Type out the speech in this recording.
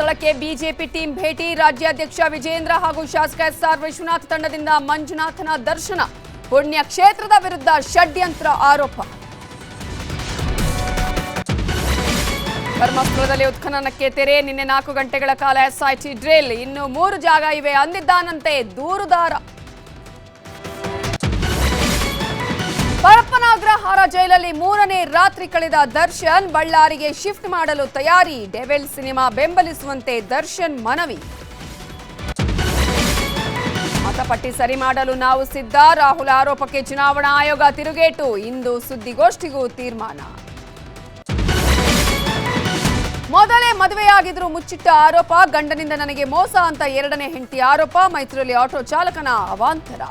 ಸ್ಥಳಕ್ಕೆ BJP team ಭೇಟಿ. ರಾಜ್ಯಾಧ್ಯಕ್ಷ ವಿಜೇಂದ್ರ ಹಾಗೂ ಶಾಸಕ ಎಸ್ಆರ್ ವಿಶ್ವನಾಥ್ ತಂಡದಿಂದ ಮಂಜುನಾಥನ ದರ್ಶನ. ಪುಣ್ಯ ಕ್ಷೇತ್ರದ ವಿರುದ್ಧ ಷಡ್ಯಂತ್ರ ಆರೋಪ. ಧರ್ಮಸ್ಥಳದಲ್ಲಿ ಉತ್ಖನನಕ್ಕೆ ತೆರೆ. ನಿನ್ನೆ 4 ಗಂಟೆಗಳ ಕಾಲ ಎಸ್ಐಟಿ ಡ್ರಿಲ್. ಇನ್ನು 3 ಜಾಗ ಇವೆ ಅಂದಿದ್ದಾನಂತೆ ದೂರುದಾರ. ಪರಪ್ಪನಾಗ್ರಹಾರ ಜೈಲಲ್ಲಿ 3ನೇ ರಾತ್ರಿ ಕಳೆದ ದರ್ಶನ್. ಬಳ್ಳಾರಿಗೆ ಶಿಫ್ಟ್ ಮಾಡಲು ತಯಾರಿ. ಡೆವಿಲ್ ಸಿನಿಮಾ ಬೆಂಬಲಿಸುವಂತೆ ದರ್ಶನ್ ಮನವಿ. ಮತಪಟ್ಟಿ ಸರಿ ಮಾಡಲು ನಾವು ಸಿದ್ಧ. ರಾಹುಲ್ ಆರೋಪಕ್ಕೆ ಚುನಾವಣಾ ಆಯೋಗ ತಿರುಗೇಟು. ಇಂದು ಸುದ್ದಿಗೋಷ್ಠಿಗೂ ತೀರ್ಮಾನ. ಮೊದಲೇ ಮದುವೆಯಾಗಿದ್ರು ಮುಚ್ಚಿಟ್ಟ ಆರೋಪ. ಗಂಡನಿಂದ ನನಗೆ ಮೋಸ ಅಂತ 2ನೇ ಹೆಂಡತಿ ಆರೋಪ. ಮೈತ್ರಿಯಲ್ಲಿ ಆಟೋ ಚಾಲಕನ ಅವಾಂತರ.